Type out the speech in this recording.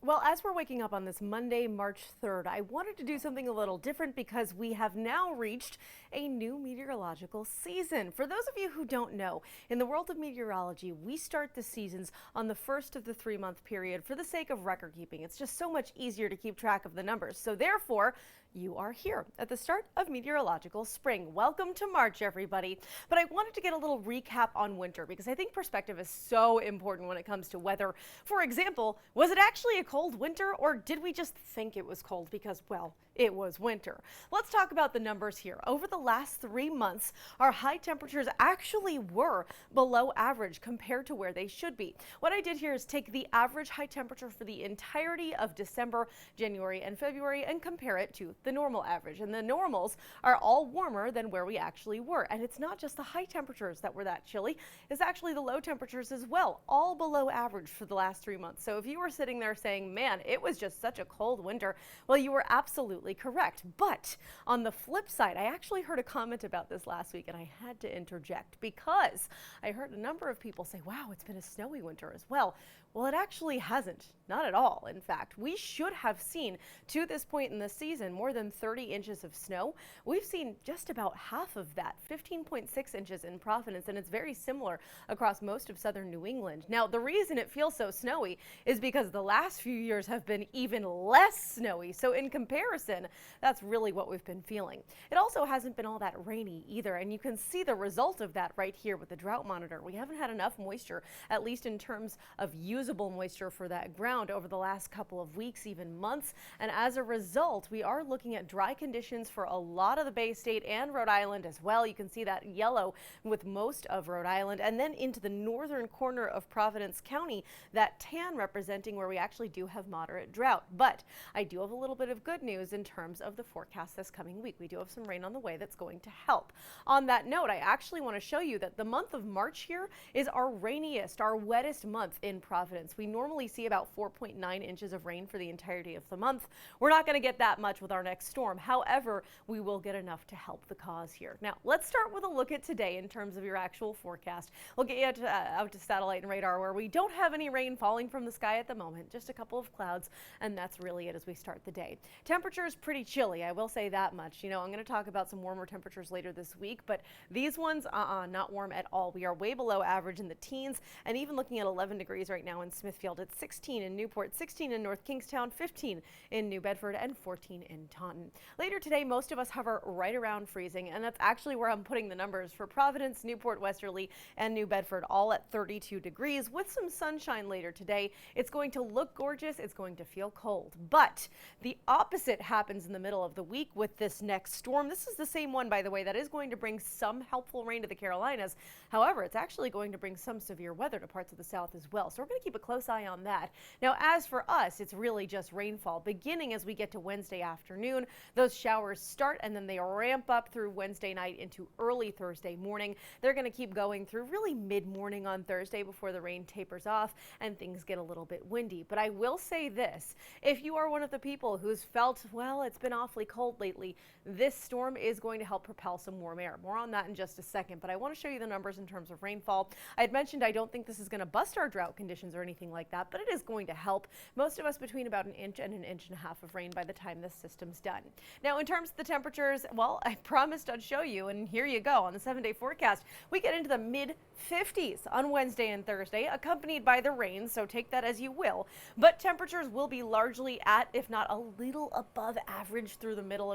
Well, as we're waking up on this Monday, March 3rd, I wanted to do something a little different because we have now reached a new meteorological season. For those of you who don't know, in the world of meteorology, we start the seasons on the first of the 3-month period for the sake of record keeping. It's just so much easier to keep track of the numbers. So therefore, you are here at the start of meteorological spring. Welcome to March, everybody. But I wanted to get a little recap on winter because I think perspective is so important when it comes to weather. For example, was it actually a cold winter, or did we just think it was cold because, well, it was winter? Let's talk about the numbers here. Over the last 3 months, our high temperatures actually were below average compared to where they should be. What I did here is take the average high temperature for the entirety of December, January, and February and compare it to the normal average. And the normals are all warmer than where we actually were. And it's not just the high temperatures that were that chilly, it's actually the low temperatures as well, all below average for the last 3 months. So if you were sitting there saying, man, it was just such a cold winter, well, you were absolutely correct. But on the flip side, I actually heard a comment about this last week and I had to interject because I heard a number of people say, wow, it's been a snowy winter as well. Well, it actually hasn't. Not at all. In fact, we should have seen to this point in the season more than 30 inches of snow. We've seen just about half of that, 15.6 inches in Providence, and it's very similar across most of southern New England. Now, the reason it feels so snowy is because the last few years have been even less snowy. So in comparison, that's really what we've been feeling. It also hasn't been all that rainy either, and you can see the result of that right here with the drought monitor. We haven't had enough moisture, at least in terms of usable moisture for that ground over the last couple of weeks, even months. And as a result, we are looking at dry conditions for a lot of the Bay State and Rhode Island as well. You can see that yellow with most of Rhode Island, and then into the northern corner of Providence County, that tan representing where we actually do have moderate drought. But I do have a little bit of good news in terms of the forecast this coming week. We do have some rain on the way that's going to help. On that note, I actually want to show you that the month of March here is our rainiest, our wettest month in Providence. We normally see about 4.9 inches of rain for the entirety of the month. We're not going to get that much with our next storm. However, we will get enough to help the cause here. Now, let's start with a look at today in terms of your actual forecast. We'll get you out to satellite and radar where we don't have any rain falling from the sky at the moment, just a couple of clouds, and that's really it as we start the day. Temperature is pretty chilly, I will say that much. You know, I'm going to talk about some warmer temperatures later this week, but these ones, not warm at all. We are way below average in the teens, and even looking at 11 degrees right now in Smithfield. It's 16 in Newport, 16 in North Kingstown, 15 in New Bedford, and 14 in Taunton. Later today, most of us hover right around freezing, and that's actually where I'm putting the numbers for Providence, Newport, Westerly, and New Bedford, all at 32 degrees with some sunshine later today. It's going to look gorgeous. It's going to feel cold, but the opposite happens in the middle of the week with this next storm. This is the same one, by the way, that is going to bring some helpful rain to the Carolinas. However, it's actually going to bring some severe weather to parts of the south as well. So we're going to keep a close eye on that. Now, as for us, it's really just rainfall beginning as we get to Wednesday afternoon. Those showers start and then they ramp up through Wednesday night into early Thursday morning. They're going to keep going through really mid-morning on Thursday before the rain tapers off and things get a little bit windy. But I will say this, if you are one of the people who's felt, well, it's been awfully cold lately, this storm is going to help propel some warm air. More on that in just a second, but I want to show you the numbers in terms of rainfall. I had mentioned I don't think this is going to bust our drought conditions or anything like that, but it is going to help most of us between about 1 inch and 1.5 inches of rain by the time this system's done. Now, in terms of the temperatures, well, I promised I'd show you, and here you go. On the 7-day forecast, we get into the mid-50s on Wednesday and Thursday, accompanied by the rain, so take that as you will. But temperatures will be largely at, if not a little above average through the middle of